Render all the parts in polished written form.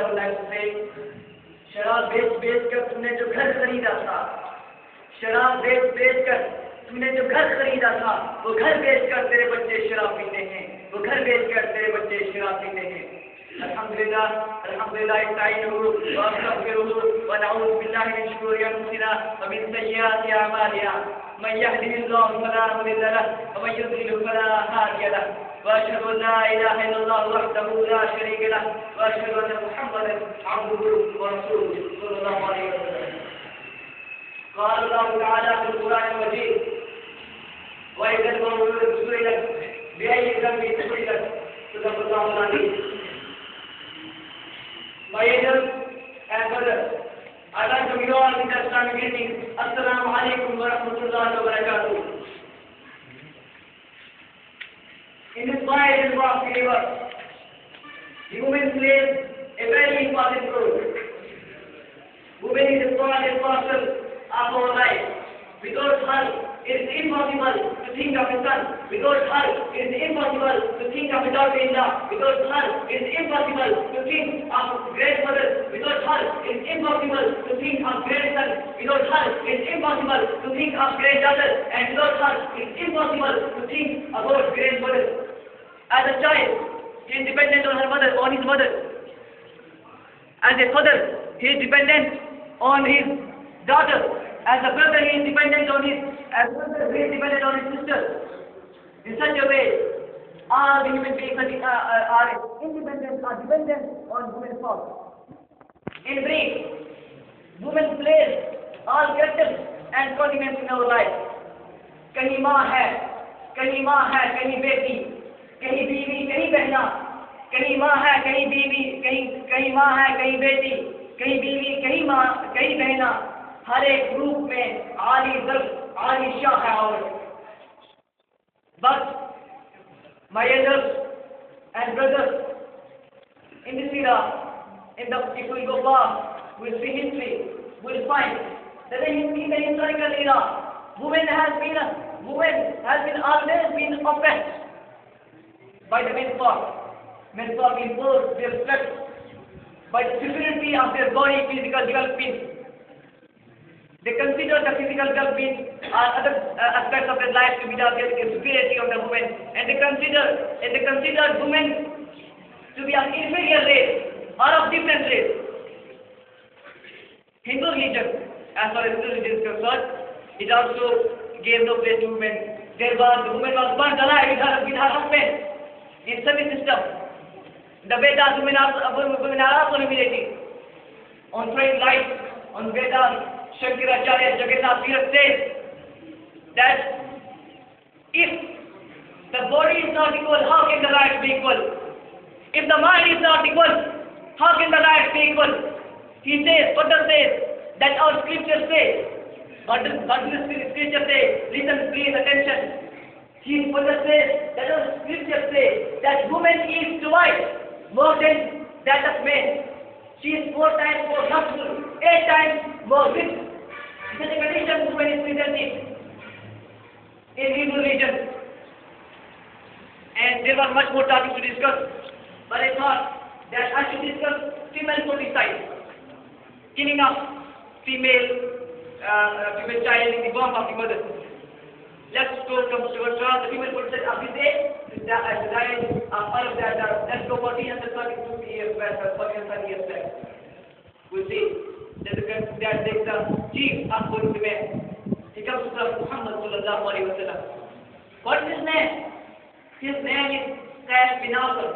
would like to say, शराब बेच कर तुमने जो घर खरीदा था, शराब बेच कर तुमने जो घर खरीदा था, वो घर बेच कर तेरे बच्चे शराब पीते हैं, वो घर बेच कर तेरे बच्चे शराब पीते हैं। अल्हम्दुलिल्लाह इस्ताइनुहु व अस्तगफिरुहु व नऊज़ु बिल्लाहि मिन शुरूरि अंफुसिना व मिन सय्यिआति अअमालिना मन यहदिहिल्लाहु फला मुदिल्ल लहु व मन युद्लिल फला हादिय लहु व अशहदु अन ला इलाहा इल्लल्लाहु वहदहु ला शरीका लहु व अशहदु अन्न मुहम्मदन अब्दुहु व रसूलुहु सल्लल्लाहु अलैहि वसल्लम। قال الله تعالى في القرآن المجيد وإذا الموءودة سئلت بأي ذنب قتلت صدق الله العظيم. My elders and brothers, I'd like to begin with the Islamic greeting. Assalamu alaikum wa rahmatullahi wa barakatuh. In this wide and vast universe, the woman plays a very important role. Woman is a part and parcel of our life. Without her, it is impossible to think of a son. Without her, it is impossible to think of a daughter-in-law. Without her, it is impossible to think of grandmother. Without her, it is impossible to think of grandson. Without her, it is impossible to think of granddaughter. And without her, it is impossible to think about grandmother. As a child, he is dependent on her mother, on his mother. As a father, he is dependent on his daughter. As a brother, he is dependent on his sister. In such a way, all the human beings are dependent on women's fault. In brief, women plays all characters and condiments in our life. कहीं माँ है, कहीं बेटी, कहीं बीवी, कहीं बहना, कहीं माँ है, कहीं बीवी, कहीं माँ है, कहीं बेटी, कहीं बीवी, कहीं माँ, कहीं बहना, हर एक ग्रुप में आली दर्द, आली शाह है औरत. But my elders and brothers, in this era, if we go back, we'll see history, we'll find that in the historical era, women has always been oppressed by the men's part. Men's part imposed their strength by the superiority of their body physical development. They consider the physical development or other aspects of their life to be the superiority of the woman, and they consider women to be of inferior race or of different race. Hindu religion, as far as Hindu religion is concerned, it also gave no place to women. The woman was burnt alive with her husband in service system. The Vedas, women are also humiliated. On throwing light on Vedas, Shankaracharya Jagannath Tirth says that if the body is not equal, how can the rights be equal? If the mind is not equal, how can the rights be equal? He says, Buddha says, that our scriptures say, what does the scripture say? Listen, please, attention. Buddha says that our scriptures say that woman is twice more than that of men. She is 4 times more lustful, 8 times more rich. This is a condition woman is presented in Hindu religion. And there were much more topics to discuss, but I thought that I should discuss female foeticide, killing of female child in the womb of the mother. Let's go from the female foeticide of the day. Let's go 1432 years back, 1430 years back. We'll see that there is a chief of the man. He comes to Muhammad sallallahu alaihi wasallam. What is his name? His name is Sayyid bin Nasr.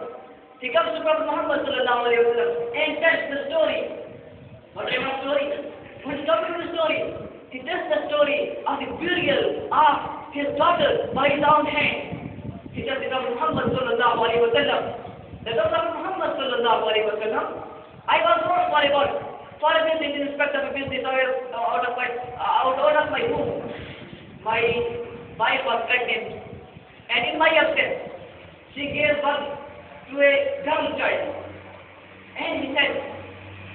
He comes to Prophet Muhammad sallallahu alaihi wasallam and tells the story. Whatever story? Which topic is the story? He tells the story of the burial of his daughter by his own hand. He tells the Prophet Muhammad sallallahu alaihi wasallam. The Prophet Muhammad sallallahu alaihi wasallam, I was not for a business in respect of a business out of my home. My wife was pregnant, and in my absence, she gave birth to a girl child. And he said,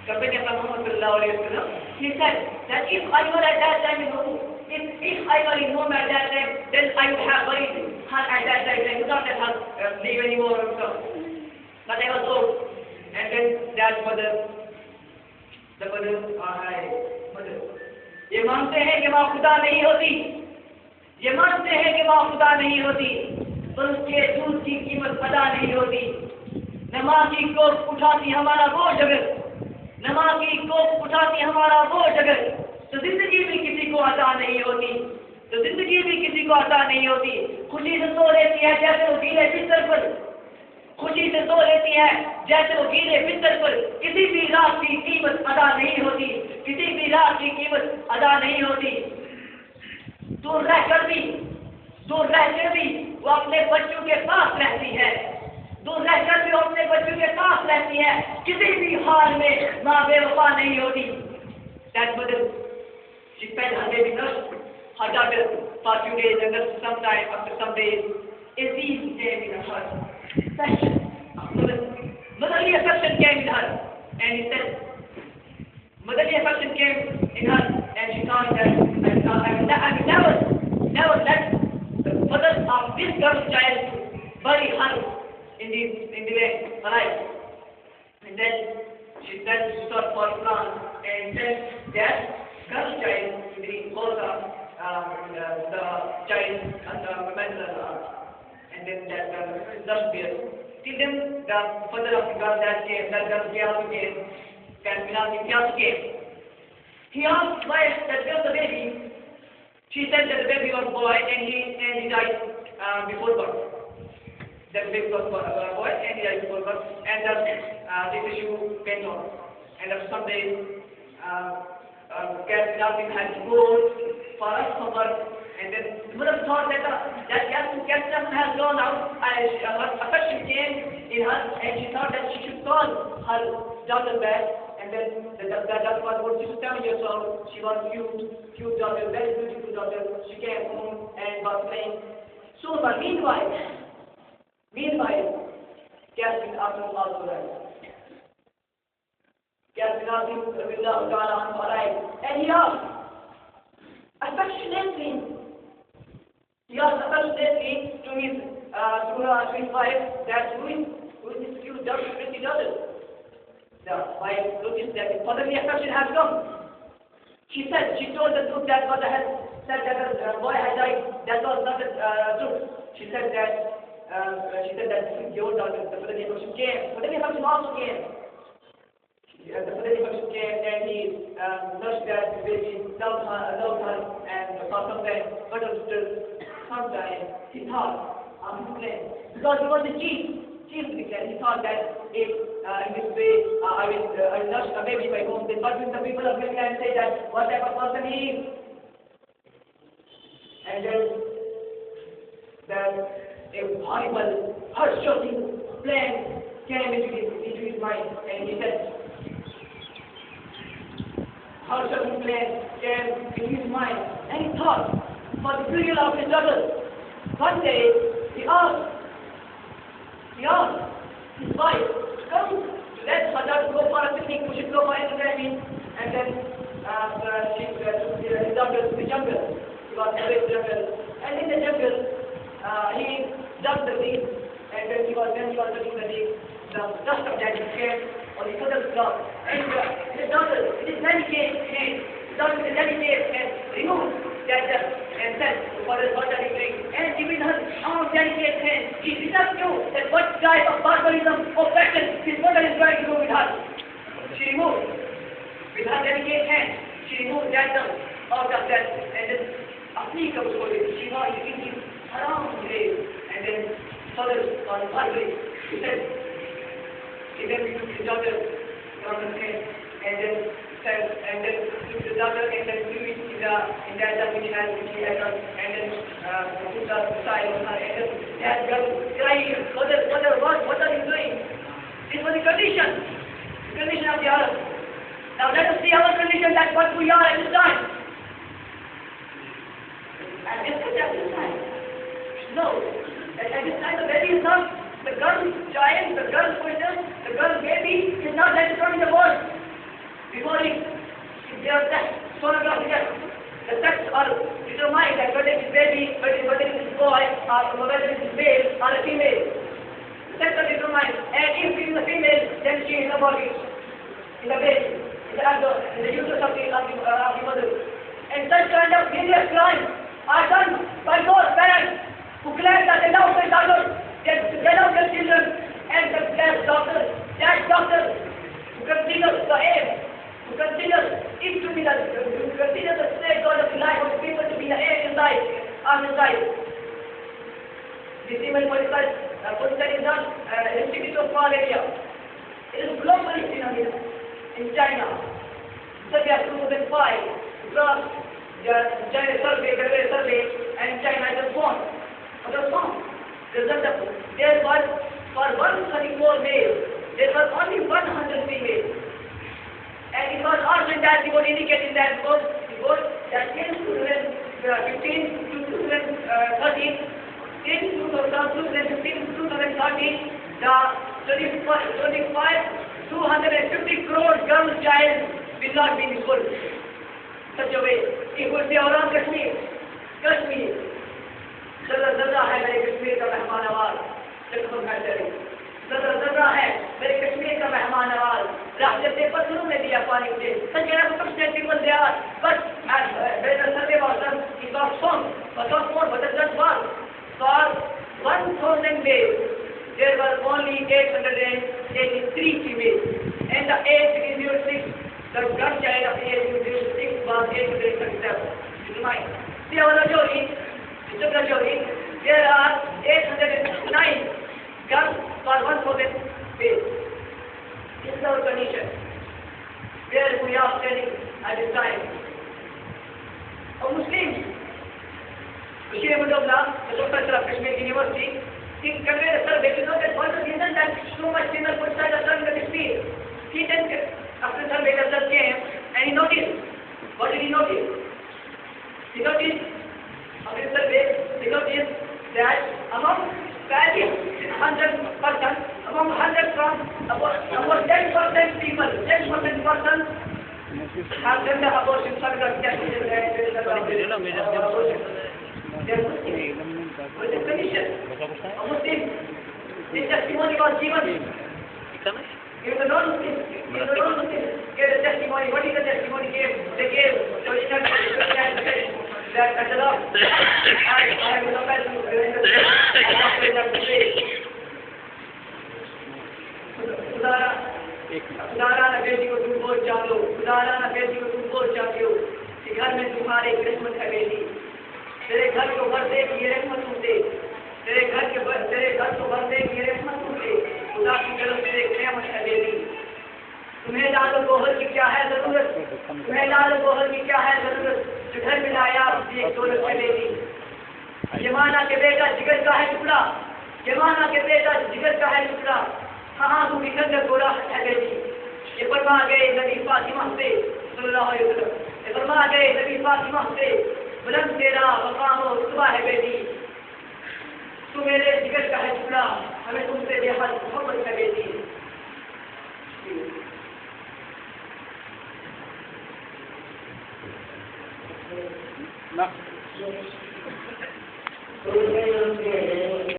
comparing to Muhammad sallallahu alaihi wasallam, he said that if I were at that time in home, if I were in home at that time, then I would have buried her at that time. I would not let her live anymore or so. But I was old. And then that mother, the mother, ये मानते हैं कि माँ खुदा नहीं होती, ये मानते हैं कि माँ खुदा नहीं होती, पर उसके दूध की कीमत अदा नहीं होती। न माँ की कोख उठाती हमारा वो जगत, न माँ की कोख उठाती हमारा वो जगत, तो जिंदगी भी किसी को अता नहीं होती, तो जिंदगी भी किसी को अता नहीं होती। खुशी से सो लेती है जैसे वो गीले बिस्तर पर, खुशी से सो लेती है जैसे वो गीले बिस्तर पर। किसी भी रात की कीमत अदा नहीं होती, किसी भी रात की कीमत अदा नहीं होती। दूर रहकर भी वो अपने बच्चों के पास रहती है, दूर रहकर भी वो अपने बच्चों के पास रहती है। किसी भी हाल में माँ बेवफा नहीं होती। That mother, she fed her baby nurse, her daughter, for a few days, and then sometime after some days, a disease came in her heart. Motherly affection came in her, and he said, motherly affection came in her, and she thought that I will never let the mother of this girl's child bury her in the way alive. And then she sought for a plan and sent that girl's child to the cause of the child and the maternal. And then that girl just there. Till then, the father of the girl that girl also came, came. He asked why that girl the baby. She said that the baby was boy and he died before birth. That baby was boy and he died before birth. And this issue went on. And after some days, Captain had to go for us for birth. And then the mother thought that Captain has gone out. Her affection came in her, and she thought that she should call her daughter back. And then the daughter was about 6 to 7 years old. She was cute daughter, very beautiful daughter. She came home and was playing. So, but meanwhile, Captain Abdul also arrived. Captain Abdul arrived, and he asked affectionately to his wife that who is this cute daughter, pretty daughter. The wife noticed that his motherly affection has come. She told the truth that mother had said that the boy had died. That was not the truth. She said that your daughter, the motherly affection came. Motherly affection also came. The motherly affection came and he nursed that baby, loved her, and for some time, but sometimes he thought, I'm playing. Because he was a chief. He thought that if in this way I will nurse a baby by home, then what will the people of Finland say that what type of person he is? And then a horrible, heart-shaking plan came into his mind, and he said, heart-shaking plan came into his mind, and he thought for the burial of his daughter. One day he asked his wife, come, let her daughter go for a picnic, we should go for entertainment. And then she took his daughter to the jungle. He was away to the jungle. And in the jungle, he dug the leaf. And when he was digging the leaf, the dust of that came on the other cloth. And his daughter, with his delicate hand, removed that dust and said, what are you doing? And given her own delicate hand, she did not know that what type of barbarism or passion his mother is trying to do with her. She removed, with her delicate hand, she removed that dust out of that, and then Afrika was holding. She was thinking around the grave, and then father on Barbary, he said, he then took his daughter from the hand, and then took the daughter and then threw it in that dust which he had done, and then put the side on her, and then that girl crying, mother, what are you doing? This was the condition of the earth. Now let us see our condition, that's what we are at this time. At this time. No. At this time the baby is not, the girl's child, the girl's fetus, the girl's baby is not let it come in the world. Before they are sonography, the sex or determine that whether it is baby, whether it is boy, or whether it is male or a female. center determines, and if it is a female, then she is the body, in the baby, in the uterus of the mother. And such kind of heinous crimes are done by those parents who claim that they love their daughters, they love their children, and that doctor who considers the aim, who considers it to be who considers the state God of the life of the people to be the aim inside, on the side. This even political is not restricted to a small area. It is globally phenomenon. In China, Serbia 2005, because China survey, and China has found, there was for 134 males, there was only 100 females. And it was also in that report indicating that report that in 2015 to 2013, in 2015 to 2013, the 250 crore girl child will not be in school. Such a way, it would be around Kashmir. ज़रा है मेरे कश्मीर का मेहमान नवाज, ज़रा है मेरे कश्मीर का मेहमान नवाज, रास्ते से पत्थरों में दिया पानी उसे, संजना को कुछ people they are, but when the survey was done, it was found, but the result was, for 1,000 days, there were only 883 females, and the age between 0 to 6, the girl child of age between 0 to 6 was 837. See our majority. There are 809 guns for 1,000 days. This is our condition. Where we are standing at this time. A Muslim, Bashir Ahmadullah, the professor of Kashmir University, he conveyed a survey to know that one of the reasons that so much female put aside the sun in the Kashmir. He then, after the survey result came, and he noticed. What did he notice? He noticed that among 100%, among 100 from about 10% people, 10% persons have done the abortion. With the condition, a Muslim, this testimony was given. If the non-Muslim gave the testimony, what is the testimony they gave? So it's not that the law, I will not pass खुदारा न बेटी को तुम बोल चाहो, खुदारा न बेटी को तुम बोल चाहते हो कि घर में तुम्हारे किस्मत है बेटी, तेरे घर को भर दे कि ये रहमत तुमसे, तेरे घर को भर दे कि ये रहमत तुमसे, खुदा की तरफ से एक नेमत है बेटी। तुम्हें लाल गोहर की क्या है जरूरत, तुम्हें लाल गोहर की क्या है जरूरत, जो घर में लाया एक दौलत है बेटी। जमाना के बेटा जिगर का है टुकड़ा, जमाना के बेटा जिगर का है टुकड़ा, हाँ तू निकल गोरा है बेटी। ये फरमा गए नबी फातिमा से सल्लल्लाहु अलैहि वसल्लम, ये फरमा गए नबी फातिमा से, बुलंद तेरा मकाम और रुतबा है बेटी, तू मेरे जिगर का है टुकड़ा, हमें तुमसे बेहद मोहब्बत है बेटी। No.